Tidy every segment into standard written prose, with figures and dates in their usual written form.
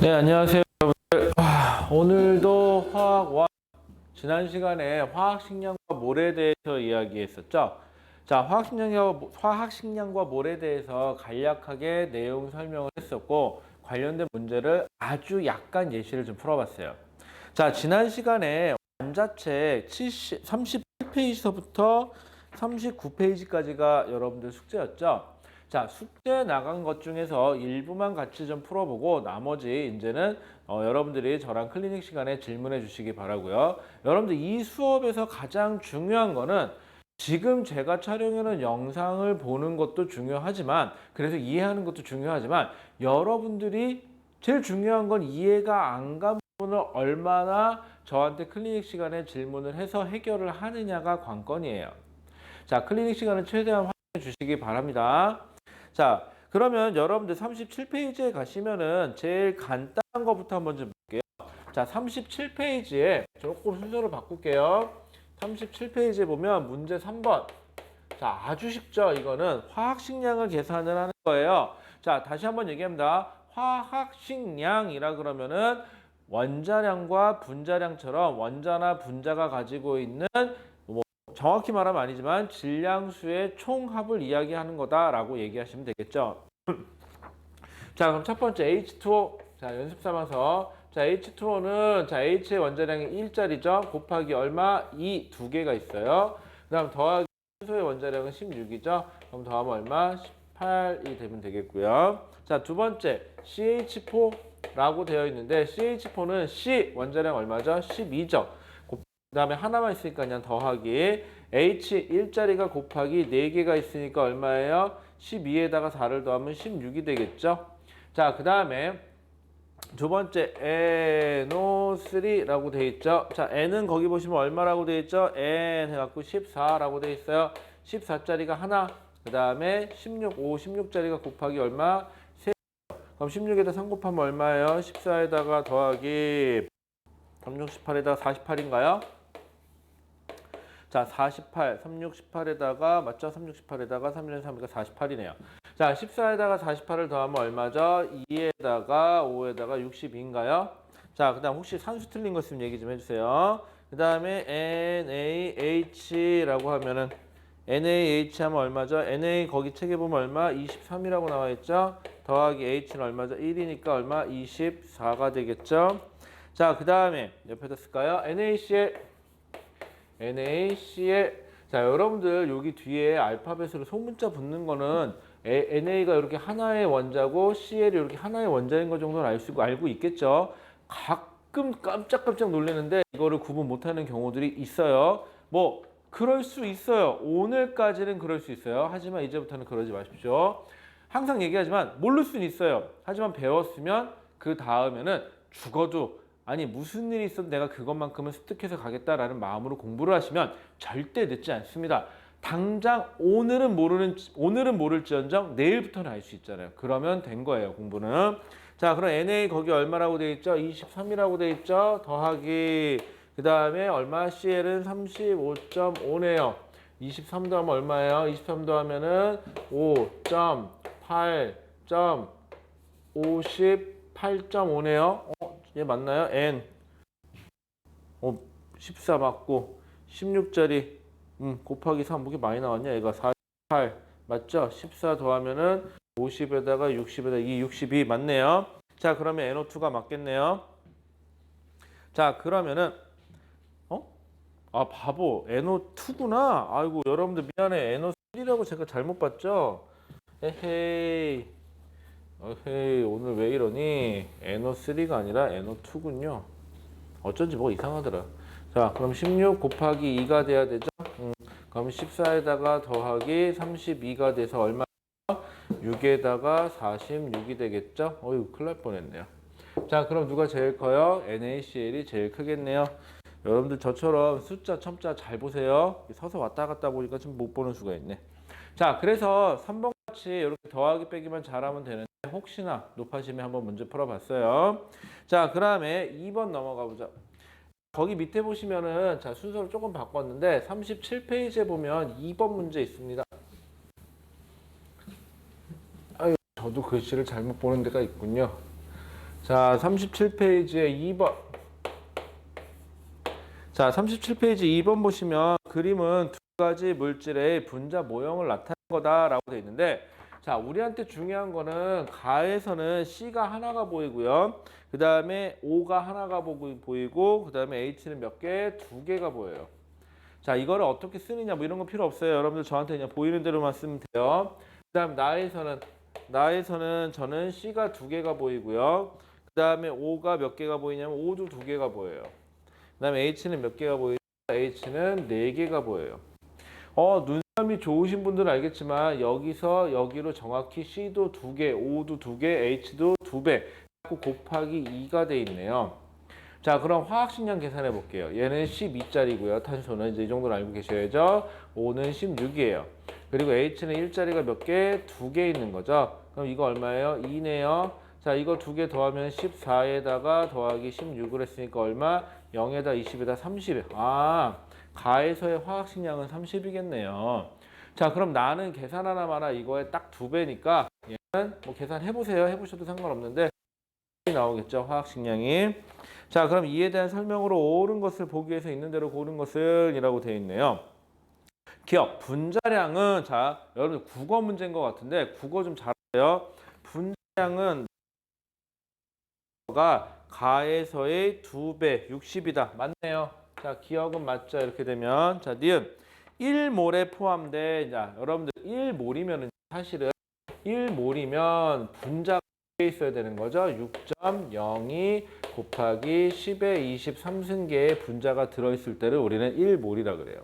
네, 안녕하세요, 여러분들. 오늘도 화학 1, 지난 시간에 화학식량과 몰에 대해서 이야기했었죠. 자, 화학식량과 몰에 대해서 간략하게 내용 설명을 했었고, 관련된 문제를 아주 약간 예시를 좀 풀어봤어요. 자, 지난 시간에 완자책 37페이지서부터 39페이지까지가 여러분들 숙제였죠. 자, 숙제 나간 것 중에서 일부만 같이 좀 풀어보고 나머지 이제는 여러분들이 저랑 클리닉 시간에 질문해 주시기 바라고요. 여러분들 이 수업에서 가장 중요한 거는 지금 제가 촬영해놓은 영상을 보는 것도 중요하지만 그래서 이해하는 것도 중요하지만 여러분들이 제일 중요한 건 이해가 안 간 부분을 얼마나 저한테 클리닉 시간에 질문을 해서 해결을 하느냐가 관건이에요. 자, 클리닉 시간은 최대한 활용해 주시기 바랍니다. 자, 그러면 여러분들 37페이지에 가시면은 제일 간단한 거부터 한번 좀 볼게요. 자, 37페이지에 조금 순서를 바꿀게요. 37페이지에 보면 문제 3번. 자, 아주 쉽죠? 이거는 화학식량을 계산을 하는 거예요. 자, 다시 한번 얘기합니다. 화학식량이라 그러면은 원자량과 분자량처럼 원자나 분자가 가지고 있는 정확히 말하면 아니지만 질량수의 총합을 이야기하는 거다라고 얘기하시면 되겠죠. 자, 그럼 첫 번째 H2O. 자, 연습 삼아서. 자, H2O는 자, H의 원자량이 1짜리죠. 곱하기 얼마? 2, 두 개가 있어요. 그 다음 더하기 수소의 원자량은 16이죠. 그럼 더하면 얼마? 18이 되면 되겠고요. 자, 두 번째 CH4라고 되어 있는데 CH4는 C 원자량 얼마죠? 12죠. 그 다음에 하나만 있으니까 그냥 더하기 H 1자리가 곱하기 4개가 있으니까 얼마예요? 12에다가 4를 더하면 16이 되겠죠? 자, 그 다음에 두 번째 NO3라고 되어 있죠? 자, N은 거기 보시면 얼마라고 되어 있죠? N 해갖고 14라고 되어 있어요. 14자리가 하나, 그 다음에 16자리가 곱하기 얼마? 3. 그럼 16에다 3 곱하면 얼마예요? 14에다가 더하기 36, 18에다가 48인가요? 자, 48, 36, 18에다가, 맞죠? 36, 18에다가 3일 3이니까 48이네요. 자, 14에다가 48을 더하면 얼마죠? 2에다가 5에다가 62인가요? 자, 그 다음 혹시 산수 틀린 거 있으면 얘기 좀 해주세요. 그 다음에 NaH라고 하면은, NaH 하면 얼마죠? Na 거기 책에 보면 얼마? 23이라고 나와 있죠? 더하기 H는 얼마죠? 1이니까 얼마? 24가 되겠죠? 자, 그 다음에 옆에다 쓸까요? NaCl. 자, 여러분들 여기 뒤에 알파벳으로 소문자 붙는 거는 NA가 이렇게 하나의 원자고 CL이 이렇게 하나의 원자인 거 정도는 알고 있겠죠. 가끔 깜짝깜짝 놀라는데 이거를 구분 못하는 경우들이 있어요. 뭐 그럴 수 있어요. 오늘까지는 그럴 수 있어요. 하지만 이제부터는 그러지 마십시오. 항상 얘기하지만 모를 수는 있어요. 하지만 배웠으면 그 다음에는 죽어도 아니 무슨 일이 있어도 내가 그것만큼은 습득해서 가겠다라는 마음으로 공부를 하시면 절대 늦지 않습니다. 당장 오늘은 모를지언정 내일부터는 알 수 있잖아요. 그러면 된 거예요, 공부는. 자, 그럼 NA 거기 얼마라고 되어 있죠? 23이라고 되어 있죠? 더하기 그 다음에 얼마? CL은 35.5네요. 23 더하면 얼마예요? 23 더하면은 5.8.58.5네요. 얘 맞나요? N 14 맞고 16짜리 곱하기 3 무게 많이 나왔냐? 얘가 48 맞죠? 14 더하면은 50에다가 60에다가 62 맞네요. 자, 그러면 NO2가 맞겠네요. 자, 그러면은 아, 바보. NO2구나. 아이고, 여러분들 미안해. NO3라고 제가 잘못 봤죠? 에헤이. 어헤이, 오늘 왜 이러니? NO3가 아니라 NO2군요. 어쩐지 뭐 이상하더라. 자, 그럼 16 곱하기 2가 돼야 되죠? 그럼 14에다가 더하기 32가 돼서 얼마? 6에다가 46이 되겠죠? 어휴, 큰일 날 뻔했네요. 자, 그럼 누가 제일 커요? NaCl이 제일 크겠네요. 여러분들 저처럼 숫자, 첨자 잘 보세요. 서서 왔다 갔다 보니까 좀 못 보는 수가 있네. 자, 그래서 3번 같이 이렇게 더하기 빼기만 잘하면 되는데 혹시나 높아지면 한번 문제 풀어봤어요. 자, 그 다음에 2번 넘어가 보자. 거기 밑에 보시면은 자, 순서를 조금 바꿨는데 37페이지에 보면 2번 문제 있습니다. 아유, 저도 글씨를 잘못 보는 데가 있군요. 자, 37페이지에 2번. 자, 37페이지 2번 보시면 그림은 두 가지 물질의 분자 모형을 나타낸 거다라고 되어 있는데, 자, 우리한테 중요한 거는 가에서는 C가 하나가 보이고요. 그 다음에 O가 하나가 보이고, 그 다음에 H는 몇 개? 두 개가 보여요. 자, 이거를 어떻게 쓰느냐 뭐 이런 거 필요 없어요. 여러분들 저한테 그냥 보이는 대로만 쓰면 돼요. 그 다음 나에서는 저는 C가 두 개가 보이고요. 그 다음에 O가 몇 개가 보이냐면 O도 두 개가 보여요. 그 다음에 H는 몇 개가 보이죠? H는 네 개가 보여요. 눈감이 좋으신 분들은 알겠지만 여기서 여기로 정확히 C도 두 개, O도 두 개, H도 두 배 곱하기 2가 돼 있네요. 자, 그럼 화학식량 계산해 볼게요. 얘는 12짜리고요. 탄소는 이제 이 정도는 알고 계셔야죠. O는 16이에요. 그리고 H는 1짜리가 몇 개? 두 개 있는 거죠. 그럼 이거 얼마예요? 2네요. 자, 이거 두 개 더하면 14에다가 더하기 16을 했으니까 얼마? 0에다 20에다 30. 아, 가에서의 화학식량은 30이겠네요. 자, 그럼 나는 계산하나 마나 이거에 딱 두 배니까 얘는 뭐 계산해 보세요. 해보셔도 상관없는데 나오겠죠, 화학식량이. 자, 그럼 이에 대한 설명으로 옳은 것을 보기 위해서 있는 대로 고른 것은 이라고 되어 있네요. 기억, 분자량은, 자, 여러분 국어 문제인 것 같은데 국어 좀 잘해요. 분자량은 가에서의 2배, 60이다. 맞네요. 자, 기억은 맞죠? 이렇게 되면. 자, 니은 1몰에 포함된, 자, 여러분들 1몰이면 사실은 1몰이면 분자가 있어야 되는 거죠. 6.02 곱하기 10의 23승계의 분자가 들어있을 때를 우리는 1몰이라 그래요.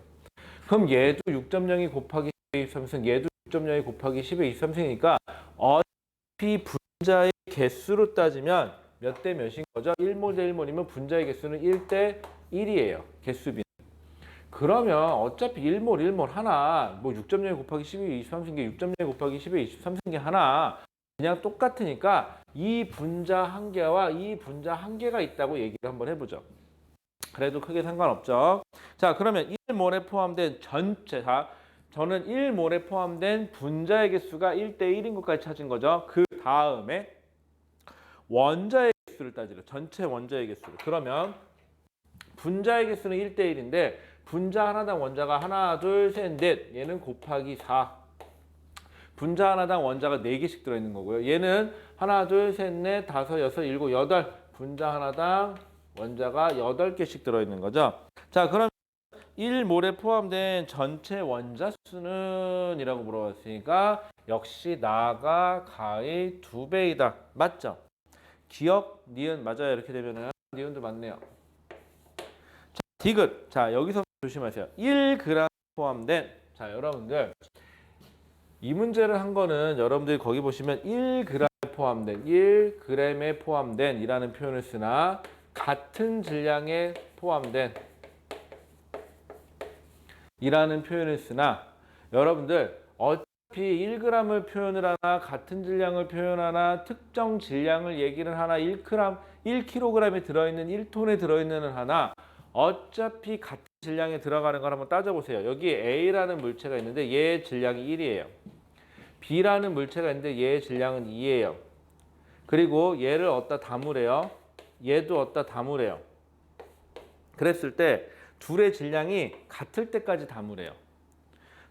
그럼 얘도 6.02 곱하기 10의 23승, 얘도 6.02 곱하기 10의 23승이니까 어차피 분자의 개수로 따지면 몇 대 몇인 거죠? 1몰 대 1몰이면 분자의 개수는 1대 1이에요. 개수비는. 그러면 어차피 1몰 하나, 뭐 6.02 곱하기 10의 23승계, 6.02 곱하기 10의 23승계 하나 그냥 똑같으니까 이 분자 한 개와 이 분자 한 개가 있다고 얘기를 한번 해보죠. 그래도 크게 상관없죠. 자, 그러면 1몰에 포함된 전체, 자, 저는 1몰에 포함된 분자의 개수가 1대 1인 것까지 찾은 거죠. 그 다음에 원자의 개수를 따지려. 전체 원자의 개수를. 그러면 분자의 개수는 1대 1인데 분자 하나당 원자가 하나, 둘, 셋, 넷. 얘는 곱하기 4. 분자 하나당 원자가 4개씩 들어있는 거고요. 얘는 하나, 둘, 셋, 넷, 다섯, 여섯, 일곱, 여덟. 분자 하나당 원자가 8개씩 들어있는 거죠. 자, 그럼 1몰에 포함된 전체 원자 수는 이라고 물어봤으니까 역시 나가 가의 2배이다. 맞죠? 기억, 니은 맞아요. 이렇게 되면은 니은도 맞네요. 자, 디귿. 자, 여기서 조심하세요. 1g 포함된, 자, 여러분들 이 문제를 한 거는 여러분들이 거기 보시면 1g에 포함된, 1g에 포함된 이라는 표현을 쓰나 같은 질량에 포함된 이라는 표현을 쓰나 여러분들 어차피 1g을 표현을 하나 같은 질량을 표현하나 특정 질량을 얘기를 하나 1kg에 들어있는 1톤에 들어있는 하나 어차피 같은 질량에 들어가는 걸 한번 따져보세요. 여기 A라는 물체가 있는데 얘의 질량이 1이에요. B라는 물체가 있는데 얘의 질량은 2예요. 그리고 얘를 어디다 담으래요. 얘도 어디다 담으래요. 그랬을 때 둘의 질량이 같을 때까지 담으래요.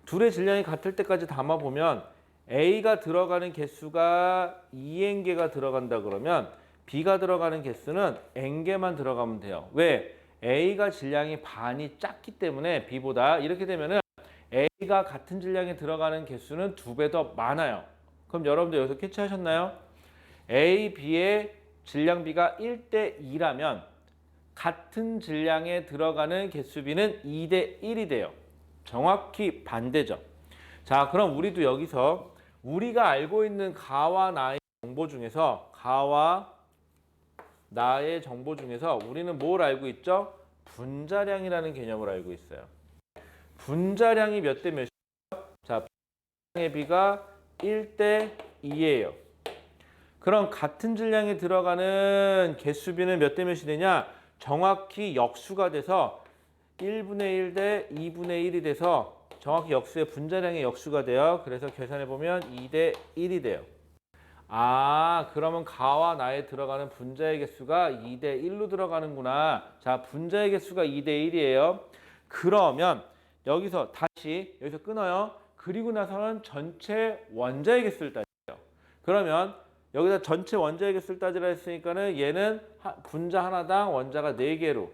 둘의 질량이 같을 때까지 담아보면 A가 들어가는 개수가 2N개가 들어간다 그러면 B가 들어가는 개수는 N개만 들어가면 돼요. 왜? A가 질량이 반이 작기 때문에 B보다. 이렇게 되면은 A가 같은 질량에 들어가는 개수는 2배 더 많아요. 그럼 여러분들 여기서 캐치하셨나요? A, B의 질량비가 1대 2라면 같은 질량에 들어가는 개수비는 2대 1이 돼요. 정확히 반대죠. 자, 그럼 우리도 여기서 우리가 알고 있는 가와 나의 정보 중에서 우리는 뭘 알고 있죠? 분자량이라는 개념을 알고 있어요. 분자량이 몇 대 몇이죠? 자, 분자량의 비가 1대 2예요. 그럼 같은 질량에 들어가는 개수비는 몇 대 몇이 되냐? 정확히 역수가 돼서 1분의 1 대 2분의 1이 돼서 정확히 역수의 분자량의 역수가 돼요. 그래서 계산해보면 2대 1이 돼요. 아, 그러면 가와 나에 들어가는 분자의 개수가 2대 1로 들어가는구나. 자, 분자의 개수가 2대 1이에요. 그러면 여기서 다시 여기서 끊어요. 그리고 나서는 전체 원자의 개수를 따져요. 그러면 여기다 전체 원자의 개수를 따지라 했으니까는 얘는 분자 하나당 원자가 4개로,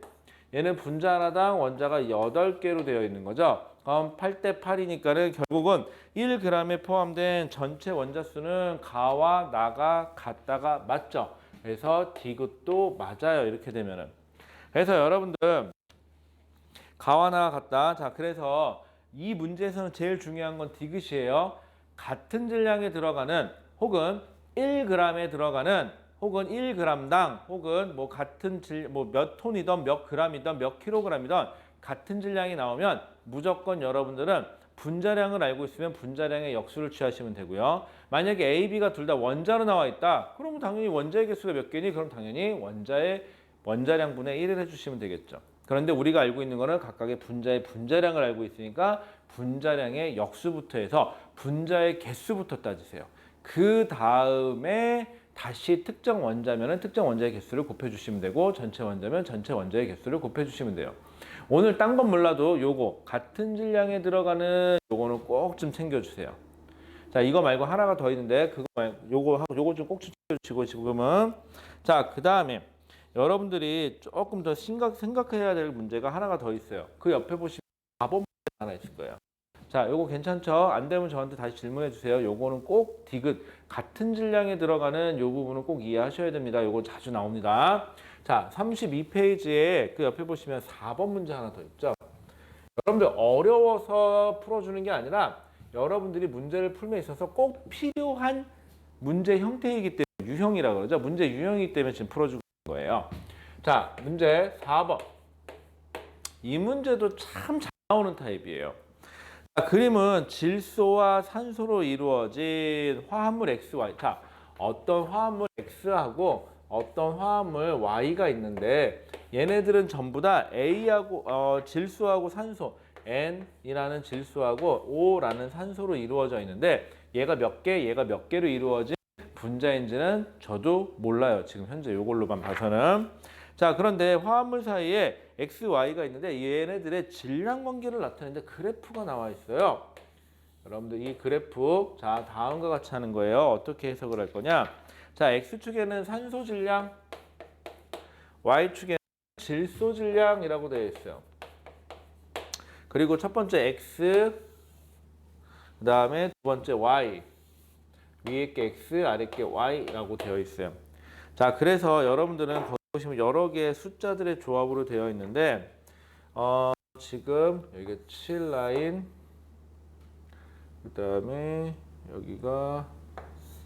얘는 분자 하나당 원자가 8개로 되어 있는 거죠. 그럼 8대 8이니까는 결국은 1g에 포함된 전체 원자 수는 가와 나가 같다가 맞죠. 그래서 디귿도 맞아요. 이렇게 되면은. 그래서 여러분들 가와 나가 같다. 자, 그래서 이 문제에서는 제일 중요한 건 디귿이에요. 같은 질량에 들어가는 혹은 1g에 들어가는 혹은 1g당 혹은 뭐 같은 몇 톤이든 몇 g이든 몇 킬로그램이든 같은 질량이 나오면 무조건 여러분들은 분자량을 알고 있으면 분자량의 역수를 취하시면 되고요. 만약에 A, B가 둘 다 원자로 나와 있다. 그러면 당연히 원자의 개수가 몇 개니? 그럼 당연히 원자량분의 1을 해주시면 되겠죠. 그런데 우리가 알고 있는 거는 각각의 분자의 분자량을 알고 있으니까 분자량의 역수부터 해서 분자의 개수부터 따지세요. 그 다음에 다시 특정 원자면 특정 원자의 개수를 곱해주시면 되고 전체 원자면 전체 원자의 개수를 곱해주시면 돼요. 오늘 딴 건 몰라도 요거 같은 질량에 들어가는 요거는 꼭 좀 챙겨주세요. 자, 이거 말고 하나가 더 있는데 그거 말고 요거 좀 꼭 챙겨주시고 지금은 자, 그 다음에 여러분들이 조금 더 생각해야 될 문제가 하나가 더 있어요. 그 옆에 보시면 4번 문제 하나 있을 거예요. 자, 요거 괜찮죠? 안 되면 저한테 다시 질문해 주세요. 요거는 꼭 디귿 같은 질량에 들어가는 요 부분은 꼭 이해하셔야 됩니다. 요거 자주 나옵니다. 자, 32페이지에 그 옆에 보시면 4번 문제 하나 더 있죠. 여러분들 어려워서 풀어주는 게 아니라 여러분들이 문제를 풀면 있어서 꼭 필요한 문제 형태이기 때문에 유형이라고 그러죠. 문제 유형이기 때문에 지금 풀어주고 있는 거예요. 자, 문제 4번. 이 문제도 참 잘 나오는 타입이에요. 자, 그림은 질소와 산소로 이루어진 화합물 XY. 자, 어떤 화합물 X하고 어떤 화합물 Y가 있는데 얘네들은 전부 다 A하고 질소하고 산소 N이라는 질소하고 O라는 산소로 이루어져 있는데 얘가 몇 개, 얘가 몇 개로 이루어진 분자인지는 저도 몰라요. 지금 현재 이걸로만 봐서는. 자, 그런데 화합물 사이에 X, Y가 있는데 얘네들의 질량 관계를 나타내는데 그래프가 나와 있어요. 여러분들 이 그래프 자 다음과 같이 하는 거예요. 어떻게 해석을 할 거냐? 자, X축에는 산소 질량, Y축에는 질소 질량이라고 되어 있어요. 그리고 첫 번째 X, 그 다음에 두 번째 Y, 위에 게 X, 아래 게 Y라고 되어 있어요. 자, 그래서 여러분들은 거기 보시면 여러 개의 숫자들의 조합으로 되어 있는데 지금 여기가 7라인, 그 다음에 여기가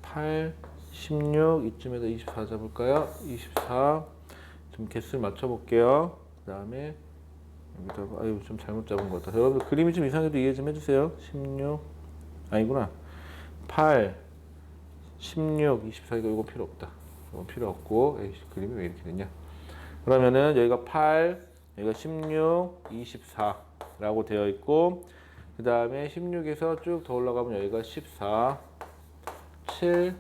8, 16, 이쯤에다 24 잡을까요? 24, 좀 개수를 맞춰볼게요. 그 다음에 여기다가 아유 좀 잘못 잡은 것 같아. 여러분들 그림이 좀 이상해도 이해 좀 해주세요. 16, 아니구나. 8, 16, 24, 이거 필요 없다. 이건 필요 없고, 에이씨, 그림이 왜 이렇게 됐냐? 그러면은 여기가 8, 여기가 16, 24라고 되어 있고, 그 다음에 16에서 쭉 더 올라가면 여기가 14, 7,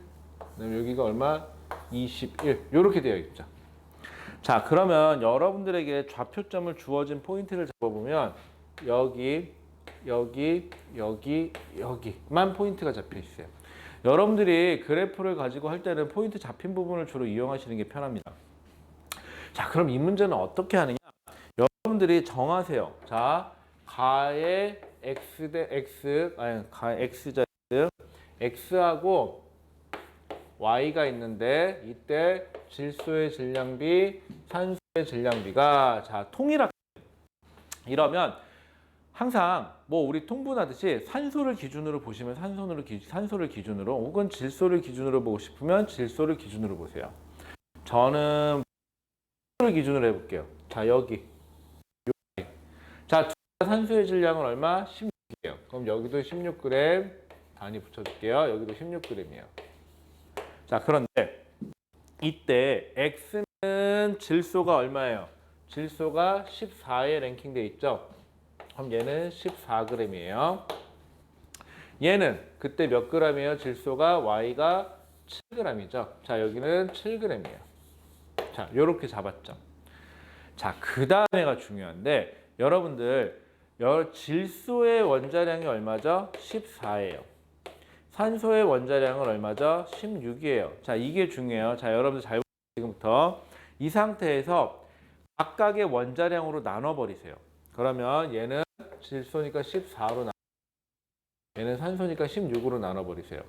그다음에 여기가 얼마? 21 이렇게 되어 있죠. 자, 그러면 여러분들에게 좌표점을 주어진 포인트를 잡아보면 여기, 여기, 여기, 여기만 포인트가 잡혀 있어요. 여러분들이 그래프를 가지고 할 때는 포인트 잡힌 부분을 주로 이용하시는 게 편합니다. 자, 그럼 이 문제는 어떻게 하느냐? 여러분들이 정하세요. 자, 가의 x 대 x, 아니 가 x자 x하고 y가 있는데 이때 질소의 질량비, 산소의 질량비가 자 통일하게 이러면 항상 뭐 우리 통분하듯이 산소를 기준으로 보시면 산소를 기준으로 혹은 질소를 기준으로 보고 싶으면 질소를 기준으로 보세요. 저는 산소를 기준으로 해볼게요. 자, 여기 자, 산소의 질량은 얼마? 16이에요. 그럼 여기도 16g 단위 붙여줄게요. 여기도 16g이에요. 자, 그런데 이때 X는 질소가 얼마예요? 질소가 14에 랭킹되어 있죠? 그럼 얘는 14g이에요. 얘는 그때 몇 g이에요? 질소가 Y가 7g이죠. 자, 여기는 7g이에요. 자, 요렇게 잡았죠. 자, 그 다음에가 중요한데 여러분들 질소의 원자량이 얼마죠? 14예요. 산소의 원자량은 얼마죠? 16이에요. 자, 이게 중요해요. 자, 여러분들 잘 보세요. 지금부터 이 상태에서 각각의 원자량으로 나눠버리세요. 그러면 얘는 질소니까 14로 얘는 산소니까 16으로 나눠버리세요.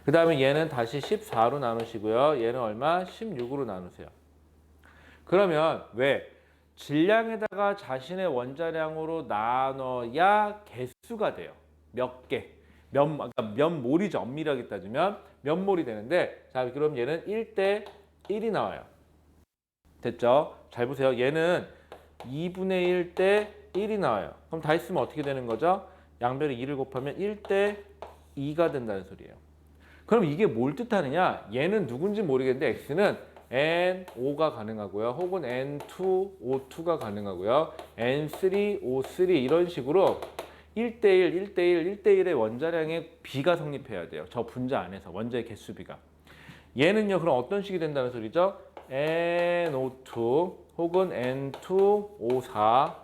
그 다음에 얘는 다시 14로 나누시고요. 얘는 얼마? 16으로 나누세요. 그러면 왜? 질량에다가 자신의 원자량으로 나눠야 개수가 돼요. 몇 개. 그러니까 몇 몰이죠. 엄밀하게 따지면 몇 몰이 되는데, 자, 그럼 얘는 1대 1이 나와요. 됐죠? 잘 보세요. 얘는 2분의 1대 1이 나와요. 그럼 다 있으면 어떻게 되는 거죠? 양변에 2를 곱하면 1대 2가 된다는 소리예요. 그럼 이게 뭘 뜻하느냐? 얘는 누군지 모르겠는데 x는 N5가 가능하고요. 혹은 N2, O2가 가능하고요. N3, O3 이런 식으로 1대1, 1대1, 1대1의 원자량의 비가 성립해야 돼요. 저 분자 안에서 원자의 개수비가. 얘는요. 그럼 어떤 식이 된다는 소리죠? NO2 혹은 N2O4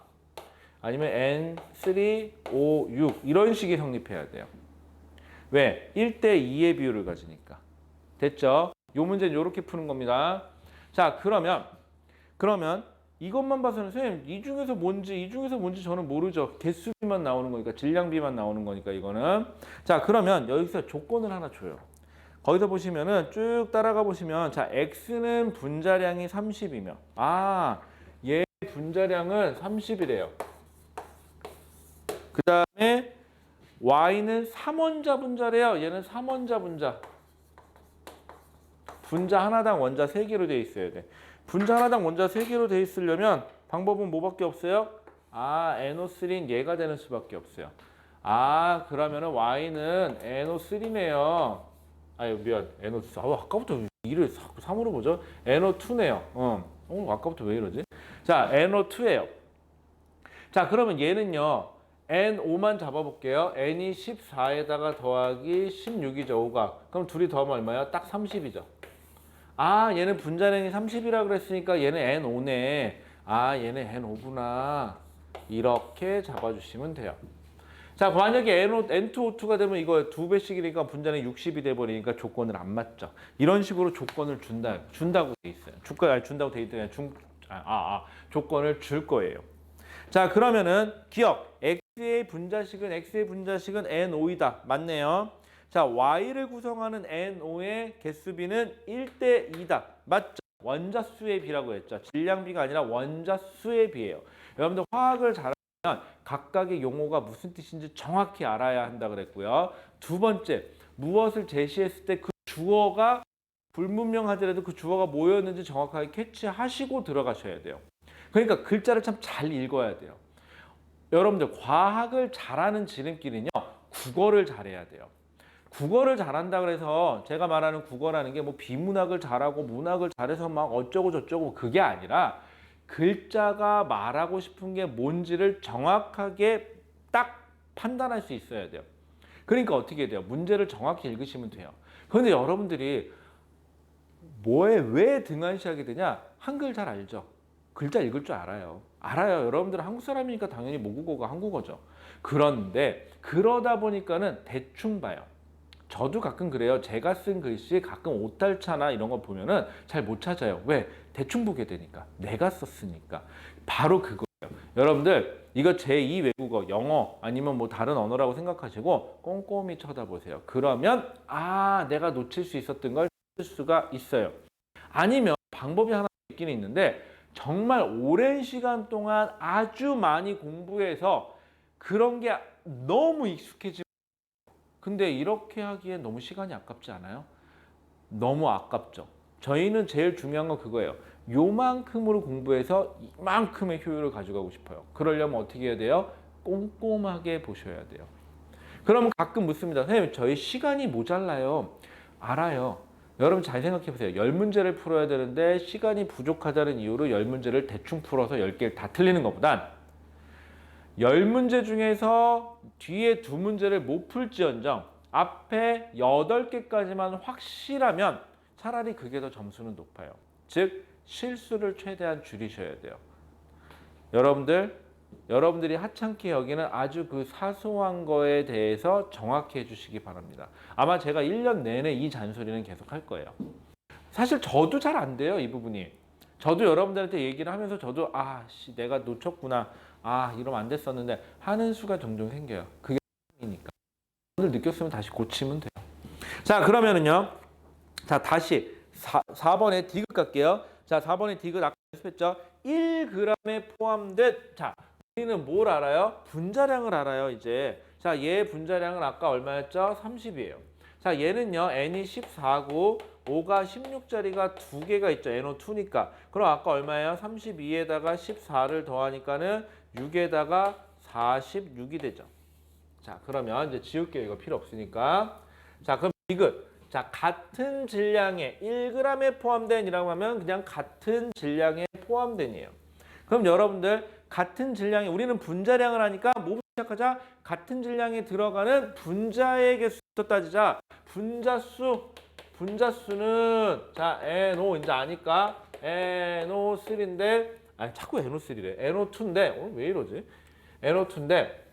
아니면 N3O6 이런 식이 성립해야 돼요. 왜? 1대2의 비율을 가지니까. 됐죠? 요 문제는 이렇게 푸는 겁니다. 자, 그러면 이것만 봐서는 선생님 이 중에서 뭔지 저는 모르죠. 개수비만 나오는 거니까 질량비만 나오는 거니까 이거는. 자, 그러면 여기서 조건을 하나 줘요. 거기서 보시면은 쭉 따라가 보시면 자, x는 분자량이 30이며 얘 분자량은 30이래요. 그 다음에 y는 3원자 분자래요. 얘는 3원자 분자. 분자 하나당 원자 3개로 되어 있어야 돼. 분자 하나당 원자 3개로 되어 있으려면 방법은 뭐밖에 없어요? NO3는 얘가 되는 수밖에 없어요. 그러면은 y는 NO3네요. 미안. NO2. 아까부터 이를 3으로 보죠. NO2네요. 아까부터 왜 이러지? 자, NO2예요. 자, 그러면 얘는요. N5만 잡아볼게요. N이 14에다가 더하기 16이죠. 5가. 그럼 둘이 더하면 얼마예요? 딱 30이죠. 얘는 분자량이 30이라 그랬으니까 얘는 N5네. 얘는 N5구나. 이렇게 잡아주시면 돼요. 자, 만약에 N2O2가 되면 이거 2배씩이니까 분자량이 60이 돼버리니까 조건을 안 맞죠. 이런 식으로 조건을 준다고 돼 있어요. 준다고 돼 있더니 조건을 줄 거예요. 자, 그러면은 기억. X의 분자식은 N5이다. 맞네요. 자, Y를 구성하는 N5의 개수비는 1대 2다. 맞죠? 원자수의 비라고 했죠. 질량비가 아니라 원자수의 비예요. 여러분들 화학을 잘하면 각각의 용어가 무슨 뜻인지 정확히 알아야 한다 그랬고요. 두 번째, 무엇을 제시했을 때 그 주어가 불분명하더라도 그 주어가 뭐였는지 정확하게 캐치하시고 들어가셔야 돼요. 그러니까 글자를 참 잘 읽어야 돼요. 여러분들 과학을 잘하는 지름길은요. 국어를 잘해야 돼요. 국어를 잘한다 그래서 제가 말하는 국어라는 게 뭐 비문학을 잘하고 문학을 잘해서 막 어쩌고 저쩌고 그게 아니라 글자가 말하고 싶은 게 뭔지를 정확하게 딱 판단할 수 있어야 돼요. 그러니까 어떻게 돼요? 문제를 정확히 읽으시면 돼요. 그런데 여러분들이 왜 등한시하게 되냐? 한글 잘 알죠? 글자 읽을 줄 알아요. 여러분들은 한국 사람이니까 당연히 모국어가 한국어죠. 그런데 그러다 보니까는 대충 봐요. 저도 가끔 그래요. 제가 쓴 글씨 가끔 오탈자나 이런 거 보면은 잘 못 찾아요. 왜? 대충 보게 되니까. 내가 썼으니까. 바로 그거예요. 여러분들 이거 제2 외국어, 영어 아니면 뭐 다른 언어라고 생각하시고 꼼꼼히 쳐다보세요. 그러면 내가 놓칠 수 있었던 걸 찾을 수가 있어요. 아니면 방법이 하나 있긴 있는데 정말 오랜 시간 동안 아주 많이 공부해서 그런 게 너무 익숙해지고 근데 이렇게 하기엔 너무 시간이 아깝지 않아요? 너무 아깝죠. 저희는 제일 중요한 건 그거예요. 요만큼으로 공부해서 이만큼의 효율을 가져가고 싶어요. 그러려면 어떻게 해야 돼요? 꼼꼼하게 보셔야 돼요. 그러면 가끔 묻습니다. 선생님, 저희 시간이 모자라요. 알아요. 여러분 잘 생각해 보세요. 10문제를 풀어야 되는데 시간이 부족하다는 이유로 10문제를 대충 풀어서 10개를 다 틀리는 것보단 10문제 중에서 뒤에 2문제를 못 풀지언정 앞에 8개까지만 확실하면 차라리 그게 더 점수는 높아요. 즉 실수를 최대한 줄이셔야 돼요. 여러분들이 하찮게 여기는 아주 그 사소한 거에 대해서 정확히 해주시기 바랍니다. 아마 제가 1년 내내 이 잔소리는 계속 할 거예요. 사실 저도 잘 안 돼요, 이 부분이. 저도 여러분들한테 얘기를 하면서 저도 내가 놓쳤구나. 이러면 안 됐었는데 하는 수가 종종 생겨요. 그게 이니까. 오늘 느꼈으면 다시 고치면 돼요. 자, 그러면은요. 자, 다시 4번에 디귿 갈게요. 자, 4번에 디귿 아까 연습했죠? 1g에 포함된, 자, 우리는 뭘 알아요? 분자량을 알아요, 이제. 자, 얘 분자량은 아까 얼마였죠? 30이에요. 자, 얘는요, n이 14고, 5가 16짜리가 2개가 있죠. NO2니까. 그럼 아까 얼마예요? 32에다가 14를 더하니까는 6에다가 46이 되죠. 자, 그러면 이제 지울게요. 이거 필요 없으니까. 자, 그럼 디귿. 자, 같은 질량에 1g에 포함된 이라고 하면 그냥 같은 질량에 포함된이에요. 그럼 여러분들 같은 질량에 우리는 분자량을 하니까 뭐부터 시작하자? 같은 질량에 들어가는 분자의 개수부터 따지자. 분자수는 자, NO 이제 아니까 NO3인데 자꾸 NO3래. NO2인데 오늘 왜 이러지? NO2인데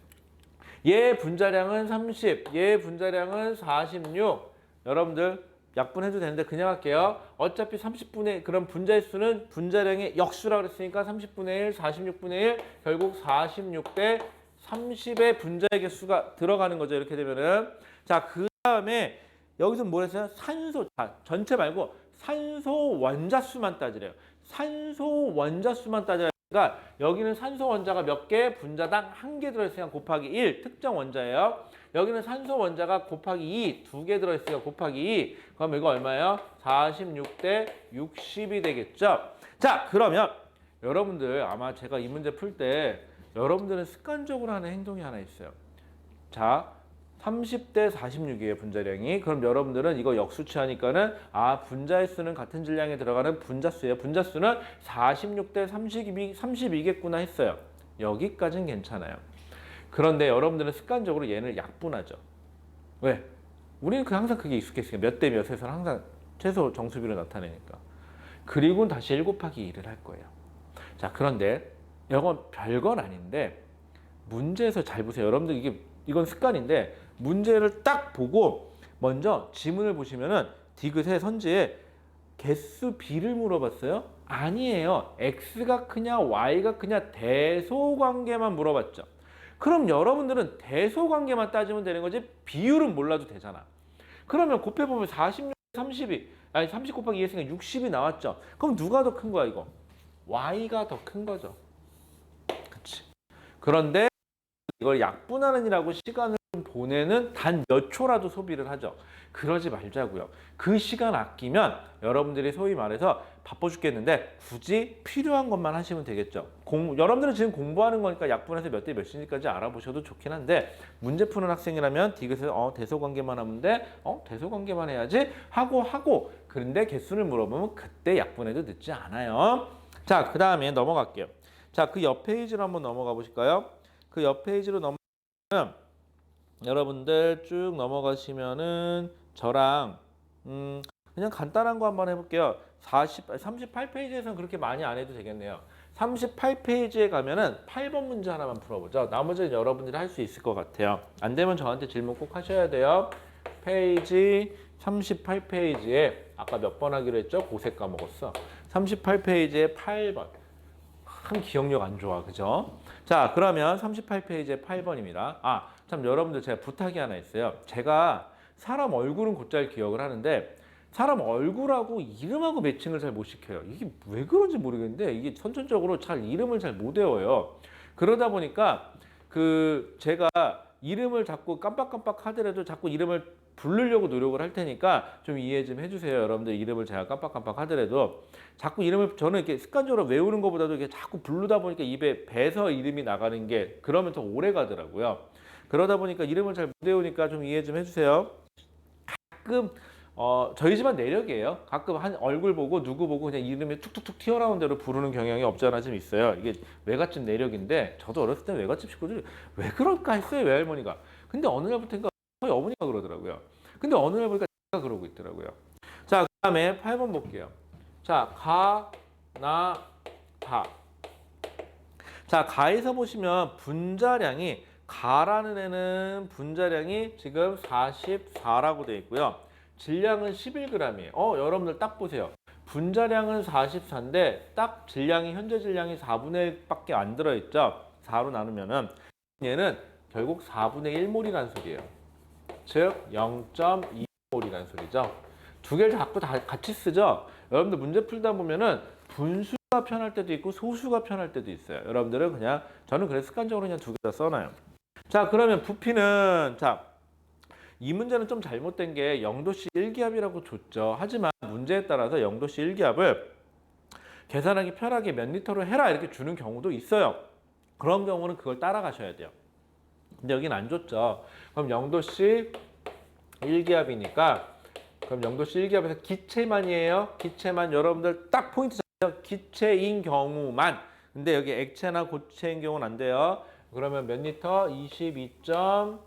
얘 분자량은 30, 얘 분자량은 46. 여러분들 약분해도 되는데 그냥 할게요. 어차피 30분의 그럼 분자의 수는 분자량의 역수라고 그랬으니까 30분의 1, 46분의 1 결국 46 대 30의 분자의 개수가 들어가는 거죠. 이렇게 되면은 자, 그 다음에 여기서 뭘 했어요? 산소, 전체 말고 산소 원자수만 따지래요. 산소 원자수만 따지래요. 그러니까 여기는 산소 원자가 몇 개? 분자당 1개 들어있으니까 곱하기 1 특정 원자예요. 여기는 산소 원자가 곱하기 2 2개 들어있으니까 곱하기 2 그럼 이거 얼마예요? 46 대 60이 되겠죠. 자, 그러면 여러분들 아마 제가 이 문제 풀 때 여러분들은 습관적으로 하는 행동이 하나 있어요. 자, 30대 46이에요, 분자량이. 그럼 여러분들은 이거 역수치하니까는 분자의 수는 같은 질량에 들어가는 분자수예요. 분자수는 46대 32겠구나 했어요. 여기까지는 괜찮아요. 그런데 여러분들은 습관적으로 얘를 약분하죠. 왜? 우리는 항상 그게 익숙했으니까 몇 대 몇에서 항상 최소 정수비로 나타내니까. 그리고 다시 1 곱하기 2를 할 거예요. 자, 그런데 이건 별건 아닌데 문제에서 잘 보세요. 여러분들 이건 습관인데 문제를 딱 보고 먼저 지문을 보시면은 디귿의 선지에 개수 B를 물어봤어요? 아니에요. X가 크냐 Y가 크냐 대소관계만 물어봤죠. 그럼 여러분들은 대소관계만 따지면 되는 거지 비율은 몰라도 되잖아. 그러면 곱해보면 46, 30 곱하기 2 했으니까 60이 나왔죠. 그럼 누가 더 큰 거야 이거? Y가 더 큰 거죠. 그치? 그런데 이걸 약분하는 이라고 시간을 보내는 단 몇 초라도 소비를 하죠. 그러지 말자고요. 그 시간 아끼면 여러분들이 소위 말해서 바빠 죽겠는데 굳이 필요한 것만 하시면 되겠죠. 여러분들은 지금 공부하는 거니까 약분해서 몇 대 몇인지까지 알아보셔도 좋긴 한데 문제 푸는 학생이라면 디귿에서 대소관계만 하면 돼? 대소관계만 해야지? 하고 그런데 개수를 물어보면 그때 약분해도 늦지 않아요. 자, 그 다음에 넘어갈게요. 자, 그 옆 페이지로 한번 넘어가 보실까요? 그 옆 페이지로 넘어가면 여러분들 쭉 넘어가시면은 저랑 그냥 간단한 거 한번 해볼게요. 38페이지에서는 그렇게 많이 안 해도 되겠네요. 38페이지에 가면은 8번 문제 하나만 풀어보죠. 나머지는 여러분들이 할 수 있을 것 같아요. 안 되면 저한테 질문 꼭 하셔야 돼요. 페이지 38페이지에 아까 몇 번 하기로 했죠? 고색 까먹었어. 38페이지에 8번. 참 기억력 안 좋아, 그죠? 자, 그러면 38페이지에 8번입니다. 참 여러분들 제가 부탁이 하나 있어요. 제가 사람 얼굴은 곧잘 기억을 하는데 사람 얼굴하고 이름하고 매칭을 잘 못 시켜요. 이게 왜 그런지 모르겠는데 이게 선천적으로 이름을 잘 못 외워요. 그러다 보니까 제가 이름을 자꾸 깜빡깜빡 하더라도 자꾸 이름을 부르려고 노력을 할 테니까 좀 이해 좀 해주세요. 여러분들 이름을 제가 깜빡깜빡 하더라도 자꾸 이름을 저는 이렇게 습관적으로 외우는 것보다도 이렇게 자꾸 부르다 보니까 입에 배서 이름이 나가는 게 그러면 더 오래 가더라고요. 그러다 보니까 이름을 잘 못 외우니까 좀 이해 좀 해주세요. 가끔 저희 집안 내력이에요. 가끔 한 얼굴 보고 누구 보고 그냥 이름이 툭툭툭 튀어나온 대로 부르는 경향이 없지 않아 좀 있어요. 이게 외갓집 내력인데 저도 어렸을 때 외갓집 식구들이 왜 그럴까 했어요. 외할머니가. 근데 어느 날부터인가 거의 어머니가 그러더라고요. 근데 어느 날 보니까 제가 그러고 있더라고요. 자, 그다음에 8번 볼게요. 자, 가, 나, 다. 자, 가에서 보시면 분자량이 가라는 애는 분자량이 지금 44라고 되어 있고요. 질량은 11g이에요. 여러분들 딱 보세요. 분자량은 44인데 딱 질량이 현재 질량이 4분의 1밖에 안 들어있죠. 4로 나누면은 얘는 결국 4분의 1몰이라는 소리예요. 즉 0.2몰이라는 소리죠. 두 개를 자꾸 다 같이 쓰죠. 여러분들 문제 풀다 보면은 분수가 편할 때도 있고 소수가 편할 때도 있어요. 여러분들은 그냥 저는 그래서 습관적으로 그냥 두 개 다 써놔요. 자, 그러면 부피는 이 문제는 좀 잘못된 게 0도씨 1기압이라고 줬죠. 하지만 문제에 따라서 0도씨 1기압을 계산하기 편하게 몇 리터로 해라 이렇게 주는 경우도 있어요. 그런 경우는 그걸 따라가셔야 돼요. 근데 여긴 안 줬죠. 그럼 0도씨 1기압이니까 그럼 0도씨 1기압에서 기체만이에요. 기체만 여러분들 딱 포인트 잡아요. 기체인 경우만. 근데 여기 액체나 고체인 경우는 안 돼요. 그러면 몇 리터? 22.4리터가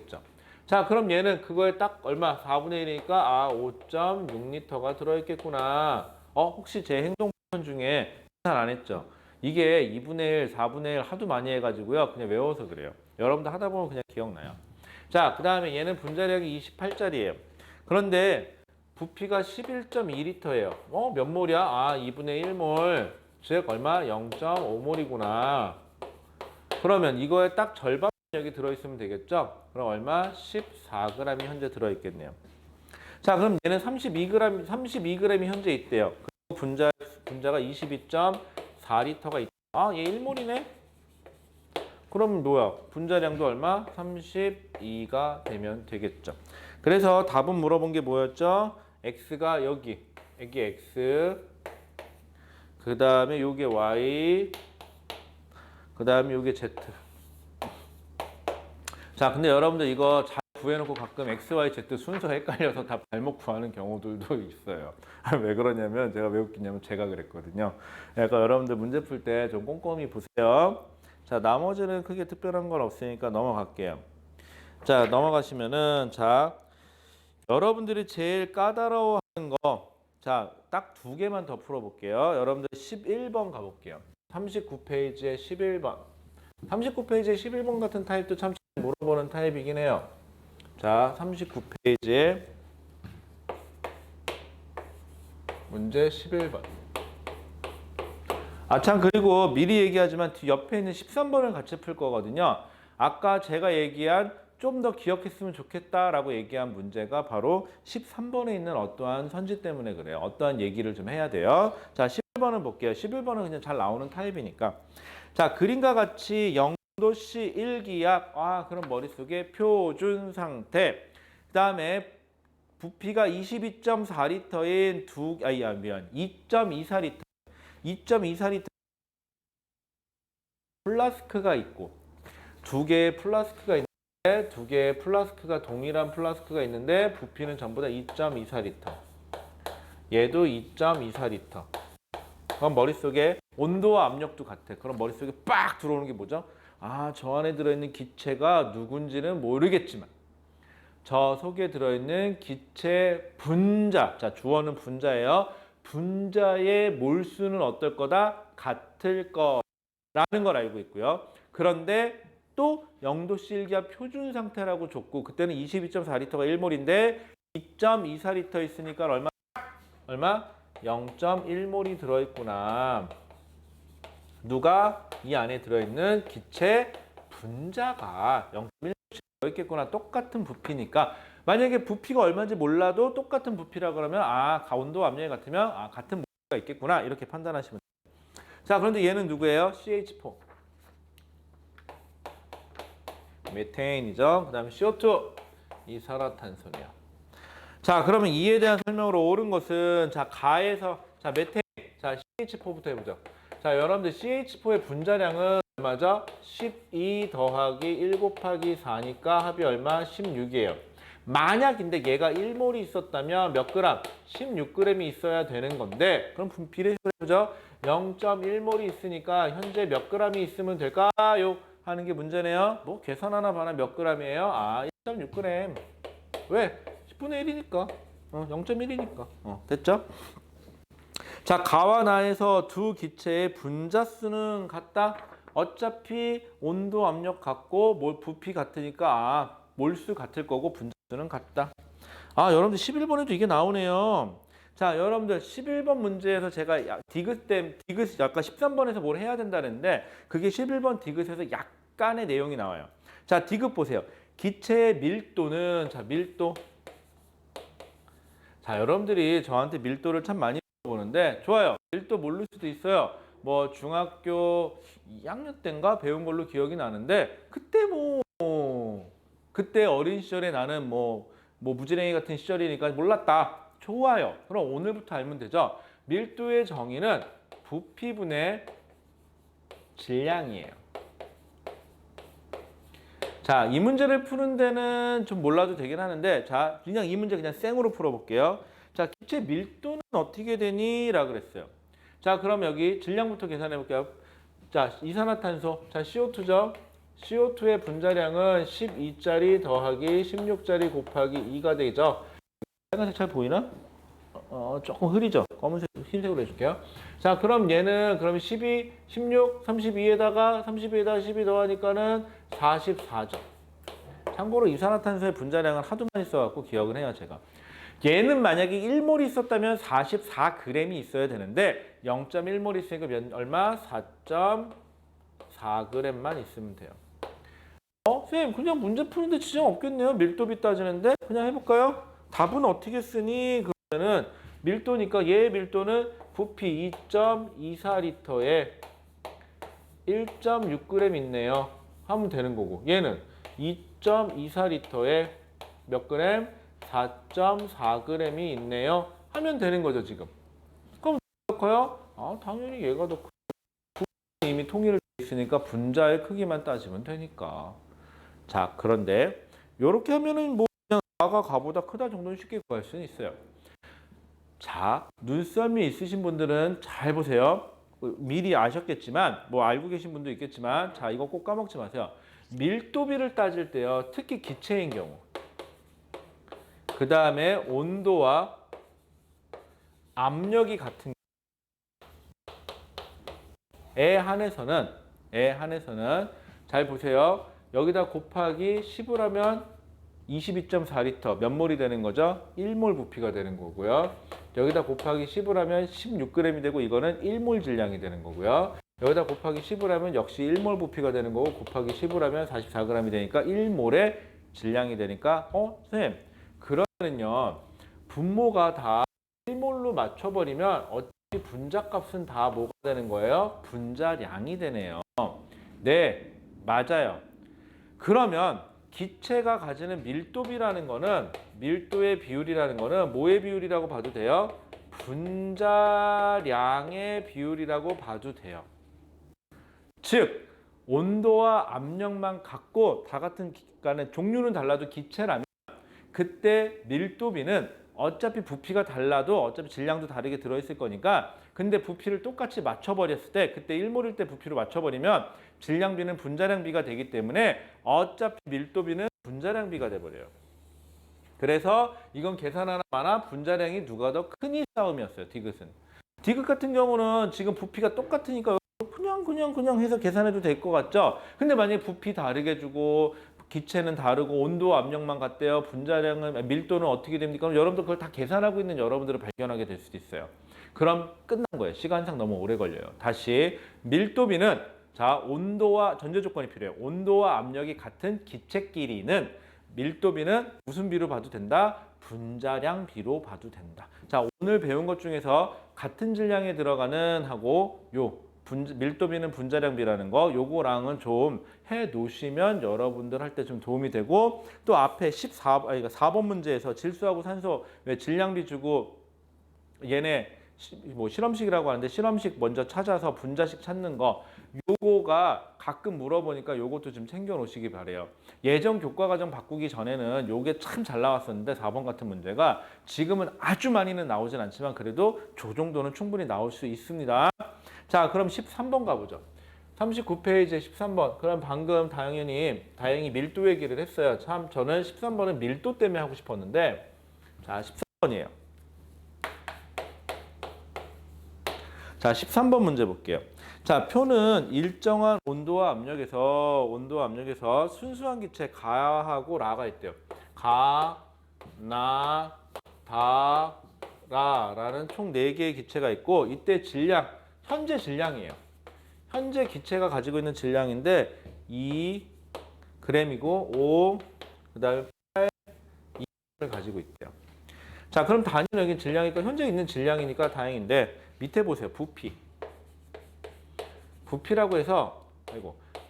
1ml겠죠. 자, 그럼 얘는 그거에 딱 얼마? 4분의 1이니까 5.6리터가 들어있겠구나. 혹시 제 행동 중에 계산 안 했죠? 이게 2분의 1, 4분의 1 하도 많이 해가지고요. 그냥 외워서 그래요. 여러분들 하다 보면 그냥 기억나요. 자, 그 다음에 얘는 분자량이 28짜리예요. 그런데 부피가 11.2리터예요. 몇 몰이야? 2분의 1몰. 즉 얼마? 0.5몰이구나. 그러면 이거에 딱 절반 여기 들어있으면 되겠죠? 그럼 얼마? 14g이 현재 들어있겠네요. 자, 그럼 얘는 32g이 현재 있대요. 그리고 분자가 22.4리터가 있다. 얘 1몰이네? 그럼 뭐야? 분자량도 얼마? 32가 되면 되겠죠. 그래서 답은 물어본 게 뭐였죠? x가 여기 x, 그 다음에 요게 y, 그 다음에 요게 z. 자, 근데 여러분들 이거 잘 구해놓고 가끔 x, y, z 순서 헷갈려서 답 잘못 구하는 경우들도 있어요. 왜 그러냐면 제가 왜 웃기냐면 제가 그랬거든요. 그러니까 여러분들 문제 풀 때 좀 꼼꼼히 보세요. 자, 나머지는 크게 특별한 건 없으니까 넘어갈게요. 자, 넘어가시면은 여러분들이 제일 까다로워하는 거 딱 두 개만 더 풀어볼게요. 여러분들 11번 가볼게요. 39페이지에 11번. 39페이지에 11번 같은 타입도 참 물어보는 타입이긴 해요. 자, 39페이지에 문제 11번. 참, 그리고 미리 얘기하지만 옆에 있는 13번을 같이 풀 거거든요. 아까 제가 얘기한 좀 더 기억했으면 좋겠다라고 얘기한 문제가 바로 13번에 있는 어떠한 선지 때문에 그래요. 어떠한 얘기를 좀 해야 돼요. 자, 11번은 볼게요. 11번은 그냥 잘 나오는 타입이니까. 자, 그림과 같이 0도씨 1기압. 그럼 머릿속에 표준 상태. 그 다음에 부피가 22.4리터인 2.24리터. 2.24리터 플라스크가 있고 두 개의 플라스크가 있는데 두 개의 플라스크가 동일한 플라스크가 있는데 부피는 전부 다 2.24리터. 얘도 2.24리터. 그럼 머릿속에 온도와 압력도 같아. 그럼 머릿속에 빡 들어오는 게 뭐죠? 저 안에 들어있는 기체가 누군지는 모르겠지만 저 속에 들어있는 기체 분자. 자, 주어는 분자예요. 분자의 몰수는 어떨 거다? 같을 거라는 걸 알고 있고요. 그런데 또 0도씨 1기압 표준 상태라고 줬고 그때는 22.4리터가 1몰인데 2.24리터 있으니까 얼마? 0.1몰이 들어있구나. 누가? 이 안에 들어있는 기체 분자가 0.1몰씩 들어있겠구나. 똑같은 부피니까. 만약에 부피가 얼마인지 몰라도 똑같은 부피라 그러면 온도 압력이 같으면 같은 모가 있겠구나 이렇게 판단하시면 돼요. 자, 그런데 얘는 누구예요? CH4 메테인이죠. 그 다음에 CO2 이산화탄소네요. 자, 그러면 이에 대한 설명으로 옳은 것은 가에서 메테인 CH4부터 해보죠. 자, 여러분들 CH4의 분자량은 얼마죠? 12 더하기 1 곱하기 4니까 합이 얼마? 16이에요. 만약인데 얘가 1몰이 있었다면 몇 그램? 16g이 있어야 되는 건데 그럼 분비례 해보죠. 0.1몰이 있으니까 현재 몇 g이 있으면 될까요? 하는 게 문제네요. 뭐 계산 하나 봐라 몇 g이에요? 아, 1.6g. 왜? 10분의 1이니까. 0.1이니까. 됐죠? 자, 가와 나에서 두 기체의 분자수는 같다. 어차피 온도, 압력 같고 부피 같으니까 몰수 같을 거고 분자수는 같다. 여러분들 11번에도 이게 나오네요. 자, 여러분들 11번 문제에서 제가 디귿 아까 13번에서 뭘 해야 된다는데 그게 11번 디귿에서 약간의 내용이 나와요. 자, 디귿 보세요. 기체의 밀도는 밀도. 자, 여러분들이 저한테 밀도를 참 많이 보는데 좋아요. 밀도 모를 수도 있어요. 뭐 중학교 2학년 때인가 배운 걸로 기억이 나는데 그때 어린 시절에 나는 뭐 무지랭이 같은 시절이니까 몰랐다. 좋아요. 그럼 오늘부터 알면 되죠. 밀도의 정의는 부피분의 질량이에요. 자, 이 문제를 푸는 데는 좀 몰라도 되긴 하는데 자, 그냥 이 문제 그냥 생으로 풀어볼게요. 자, 기체 밀도는 어떻게 되니? 라고 그랬어요. 자, 그럼 여기 질량부터 계산해 볼게요. 자, 이산화탄소. 자, CO2죠. CO2의 분자량은 12짜리 더하기 16짜리 곱하기 2가 되죠. 빨간색 잘 보이나? 조금 흐리죠? 검은색, 흰색으로 해줄게요. 자, 그럼 얘는 그럼 12, 16, 32에다가 12 더하니까는 44죠. 참고로 이산화탄소의 분자량은 하도 많이 써갖고 기억을 해요, 제가. 얘는 만약에 1몰이 있었다면 44g이 있어야 되는데 0.1몰 있으니까 얼마? 4.4g만 있으면 돼요. 선생님 그냥 문제 푸는데 지장 없겠네요. 밀도비 따지는데 그냥 해볼까요? 답은 어떻게 쓰니? 그러면은 밀도니까 얘의 밀도는 부피 2.24리터에 1.6g 있네요. 하면 되는 거고 얘는 2.24리터에 몇 g? 4.4g이 있네요. 하면 되는 거죠 지금. 그럼 더 커요? 당연히 얘가 더 크죠. 이미 통일을 돼 있으니까 분자의 크기만 따지면 되니까. 자, 그런데 이렇게 하면은 뭐 그냥 가가 가보다 크다 정도는 쉽게 구할 수는 있어요. 자, 눈썰미 있으신 분들은 잘 보세요. 미리 아셨겠지만 뭐 알고 계신 분도 있겠지만 자, 이거 꼭 까먹지 마세요. 밀도비를 따질 때요. 특히 기체인 경우. 그 다음에 온도와 압력이 같은 에 한해서는 잘 보세요. 여기다 곱하기 10을 하면 22.4리터 몇 몰이 되는 거죠? 1몰 부피가 되는 거고요. 여기다 곱하기 10을 하면 16g이 되고 이거는 1몰 질량이 되는 거고요. 여기다 곱하기 10을 하면 역시 1몰 부피가 되는 거고 곱하기 10을 하면 44g이 되니까 1몰의 질량이 되니까 선생님 그러면요 분모가 다 1몰로 맞춰버리면 어차피 분자값은 다 뭐가 되는 거예요? 분자량이 되네요. 네, 맞아요. 그러면 기체가 가지는 밀도비라는 거는 밀도의 비율이라는 거는 뭐의 비율이라고 봐도 돼요? 분자량의 비율이라고 봐도 돼요. 즉 온도와 압력만 같고 다 같은 그러니까 종류는 달라도 기체라면 그때 밀도비는 어차피 부피가 달라도 어차피 질량도 다르게 들어있을 거니까 근데 부피를 똑같이 맞춰버렸을 때 그때 1몰일 때 부피로 맞춰버리면 질량비는 분자량비가 되기 때문에 어차피 밀도비는 분자량비가 돼버려요. 그래서 이건 계산 하나 많아 분자량이 누가 더 크니 싸움이었어요. 디귿은. 디귿 같은 경우는 지금 부피가 똑같으니까 그냥 해서 계산해도 될 것 같죠? 근데 만약에 부피 다르게 주고 기체는 다르고 온도 압력만 같대요. 분자량은 밀도는 어떻게 됩니까? 그럼 여러분들 그걸 다 계산하고 있는 여러분들을 발견하게 될 수도 있어요. 그럼 끝난 거예요. 시간상 너무 오래 걸려요. 다시 밀도비는 자 온도와 전제 조건이 필요해요. 온도와 압력이 같은 기체끼리는 밀도비는 무슨 비로 봐도 된다? 분자량 비로 봐도 된다. 자 오늘 배운 것 중에서 같은 질량에 들어가는 하고 밀도비는 분자량비라는 거 요거랑은 좀 해 놓으시면 여러분들 할 때 좀 도움이 되고 또 앞에 4번 문제에서 질소하고 산소 왜 질량비 주고 얘네 뭐 실험식이라고 하는데 실험식 먼저 찾아서 분자식 찾는 거 요거가 가끔 물어보니까 요것도 좀 챙겨 놓으시기 바래요. 예전 교과과정 바꾸기 전에는 요게 참 잘 나왔었는데 4번 같은 문제가 지금은 아주 많이는 나오진 않지만 그래도 저 정도는 충분히 나올 수 있습니다. 자 그럼 13번 가보죠. 39페이지에 13번. 그럼 방금 다행히 밀도 얘기를 했어요. 참 저는 13번은 밀도 때문에 하고 싶었는데 자, 13번이에요. 자, 13번 문제 볼게요. 자, 표는 일정한 온도와 압력에서 순수한 기체 가하고 라가 있대요. 가, 나, 다, 라라는 총 4개의 기체가 있고 이때 질량, 현재 질량이에요. 현재 기체가 가지고 있는 질량인데 2g이고 5, 그다음에 8, 2를 가지고 있대요. 자, 그럼 단위는 여기 질량이니까 현재 있는 질량이니까 다행인데 밑에 보세요. 부피라고 해서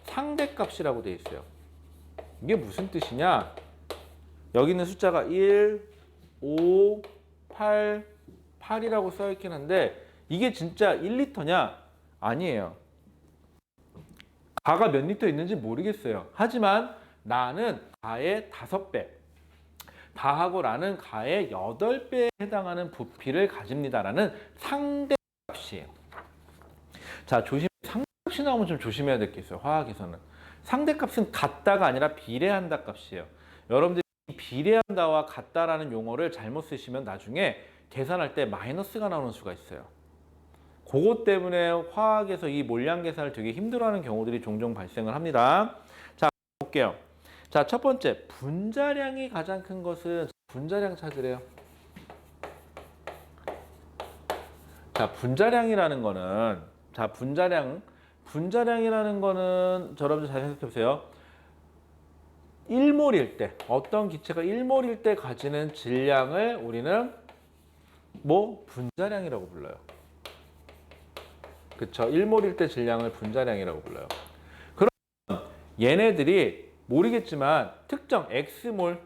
상대값이라고 돼 있어요. 이게 무슨 뜻이냐? 여기 있는 숫자가 1, 5, 8이라고 써 있긴 한데 이게 진짜 1리터냐? 아니에요. 가가 몇 리터 있는지 모르겠어요. 하지만 나는 가의 5배, 다하고 라는 가의 8배에 해당하는 부피를 가집니다라는 상대값이에요. 자, 상대값이 나오면 좀 조심해야 될 게 있어요. 화학에서는. 상대값은 같다가 아니라 비례한다 값이에요. 여러분들이 비례한다와 같다라는 용어를 잘못 쓰시면 나중에 계산할 때 마이너스가 나오는 수가 있어요. 그것 때문에 화학에서 이 몰량 계산을 되게 힘들어하는 경우들이 종종 발생을 합니다. 자, 볼게요. 자, 첫 번째, 분자량이 가장 큰 것은 분자량 찾으래요. 자, 분자량이라는 거는 여러분들 잘 생각해 보세요. 1몰일 때, 어떤 기체가 1몰일 때 가지는 질량을 우리는 분자량이라고 불러요. 그쵸? 1몰일 때 질량을 분자량이라고 불러요. 그럼 얘네들이 모르겠지만 특정 X몰로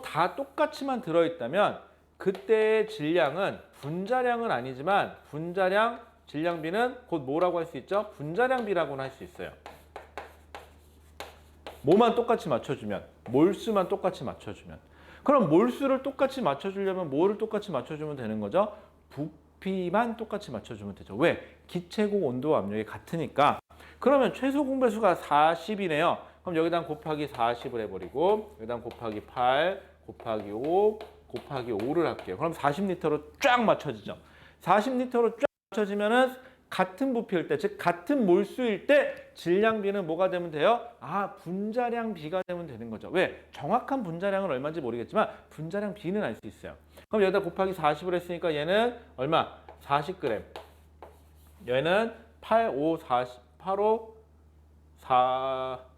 다 똑같이만 들어있다면 그때의 질량은 분자량은 아니지만 분자량, 질량비는 곧 뭐라고 할 수 있죠? 분자량비라고는 할 수 있어요. 뭐만 똑같이 맞춰주면, 몰수만 똑같이 맞춰주면. 그럼 몰수를 똑같이 맞춰주려면 뭐를 똑같이 맞춰주면 되는 거죠? 부피만 똑같이 맞춰주면 되죠. 왜? 기체고 온도와 압력이 같으니까. 그러면 최소 공배수가 40이네요. 그럼 여기다 곱하기 40을 해버리고 여기다 곱하기 8, 곱하기 5, 곱하기 5를 할게요. 그럼 40리터로 쫙 맞춰지죠. 40리터로 쫙 맞춰지면은 같은 부피일 때, 즉 같은 몰수일 때 질량비는 뭐가 되면 돼요? 분자량비가 되면 되는 거죠. 왜? 정확한 분자량은 얼마인지 모르겠지만 분자량비는 알 수 있어요. 그럼 여기다 곱하기 40을 했으니까 얘는 얼마? 40g. 얘는 8, 5, 40, 8, 5,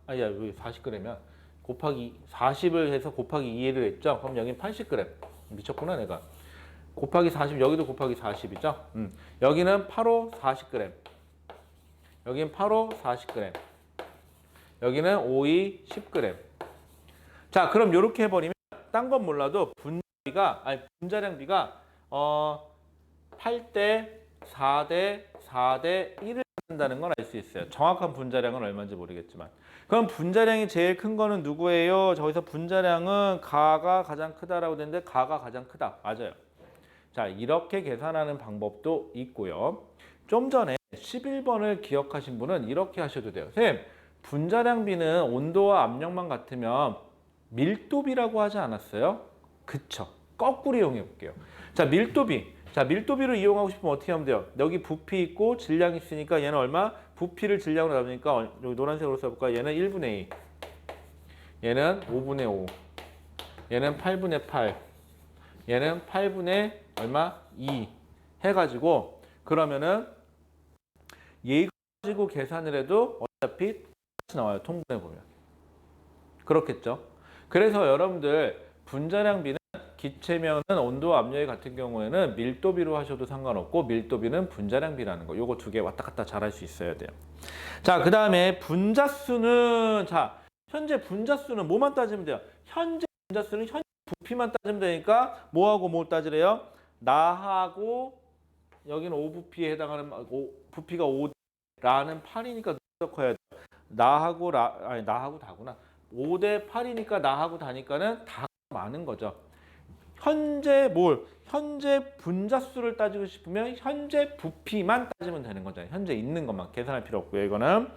왜 40g이야? 곱하기 40을 해서 곱하기 2를 했죠? 그럼 여긴 80g. 미쳤구나 내가. 곱하기 40, 여기도 곱하기 40이죠? 여기는 8호 40g. 여기는 8호 40g. 여기는 5이 10g. 자, 그럼 이렇게 해버리면 딴 건 몰라도 분자량비가 8대 4대 4대 1을 한다는 건 알 수 있어요. 정확한 분자량은 얼마인지 모르겠지만. 그럼 분자량이 제일 큰 거는 누구예요? 저기서 분자량은 가가 가장 크다라고 되는데 가가 가장 크다. 맞아요. 자, 이렇게 계산하는 방법도 있고요. 좀 전에 11번을 기억하신 분은 이렇게 하셔도 돼요. 선생님, 분자량비는 온도와 압력만 같으면 밀도비라고 하지 않았어요? 그쵸. 거꾸로 이용해 볼게요. 자, 밀도비를 이용하고 싶으면 어떻게 하면 돼요? 여기 부피 있고 질량 있으니까 얘는 얼마? 부피를 질량으로 잡으니까 여기 노란색으로 써볼까? 얘는 1분의 2. 얘는 5분의 5. 얘는 8분의 8. 얘는 8분의 얼마? 2 해가지고 그러면은 얘 가지고 계산을 해도 어차피 똑같이 나와요. 통분해 보면. 그렇겠죠? 그래서 여러분들 분자량비는 기체면은 온도와 압력이 같은 경우에는 밀도비로 하셔도 상관없고 밀도비는 분자량비라는 거. 요거 두 개 왔다 갔다 잘 할 수 있어야 돼요. 자, 그 다음에 분자수는 현재 분자수는 뭐만 따지면 돼요? 현재 분자수는 현재 부피만 따지면 되니까 뭐하고 뭐 따지래요? 나하고 여기는 5부피에 해당하는 부피가 5라는 8이니까 누가 커야 돼? 나하고 다구나. 5대 8이니까 나하고 다니까는 다가 많은 거죠. 현재 현재 분자수를 따지고 싶으면 현재 부피만 따지면 되는 거잖아요. 현재 있는 것만 계산할 필요 없고요. 이거는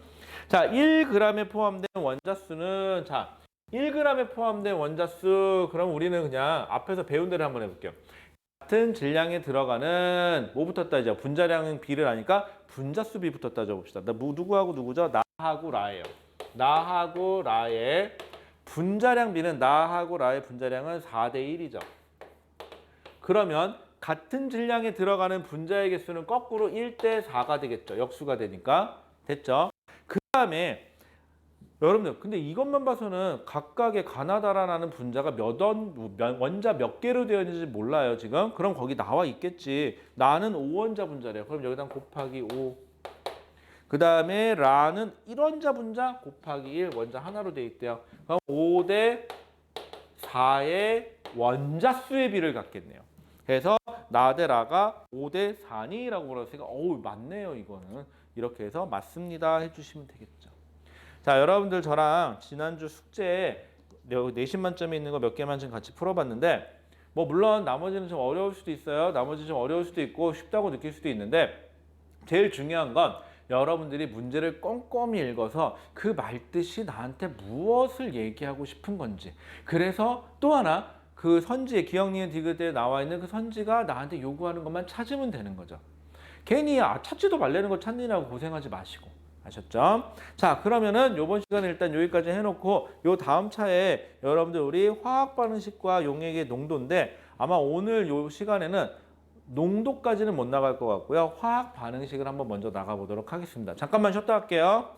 자 1g에 포함된 원자수는 자 1g에 포함된 원자수 그럼 우리는 그냥 앞에서 배운 대로 한번 해볼게요. 같은 질량에 들어가는 뭐부터 따져? 분자량 비를 아니까 분자수 비부터 따져봅시다. 누구하고 누구죠? 나하고 라예요. 나하고 라의 분자량 비는 나하고 라의 분자량은 4대 1이죠. 그러면 같은 질량에 들어가는 분자의 개수는 거꾸로 1대 4가 되겠죠. 역수가 되니까. 됐죠? 그 다음에 여러분들 근데 이것만 봐서는 각각의 가나다라는 분자가 원자 몇 개로 되어 있는지 몰라요 지금. 그럼 거기 나와 있겠지. 나는 5원자 분자래요. 그럼 여기다 곱하기 5. 그 다음에 라는 1원자 분자 곱하기 1 원자 하나로 되어 있대요. 그럼 5대 4의 원자수의 비를 갖겠네요. 그래서 나 대 라가 5대 4니라고 물었으니까 어우 맞네요 이거는. 이렇게 해서 맞습니다 해주시면 되겠죠. 자 여러분들 저랑 지난주 숙제 내신 만점에 있는 거 몇 개만 좀 같이 풀어봤는데 뭐 물론 나머지는 좀 어려울 수도 있어요. 나머지 좀 어려울 수도 있고 쉽다고 느낄 수도 있는데 제일 중요한 건 여러분들이 문제를 꼼꼼히 읽어서 그 말뜻이 나한테 무엇을 얘기하고 싶은 건지 그래서 또 하나 그 선지에 기억, 니은, 디귿에 나와 있는 그 선지가 나한테 요구하는 것만 찾으면 되는 거죠. 괜히 찾지도 말라는 거 찾느라고 고생하지 마시고 아셨죠? 자 그러면은 요번 시간에 일단 여기까지 해놓고 요 다음 차에 여러분들 우리 화학 반응식과 용액의 농도인데 아마 오늘 요 시간에는 농도까지는 못 나갈 것 같고요. 화학 반응식을 한번 먼저 나가보도록 하겠습니다. 잠깐만 쉬었다 할게요.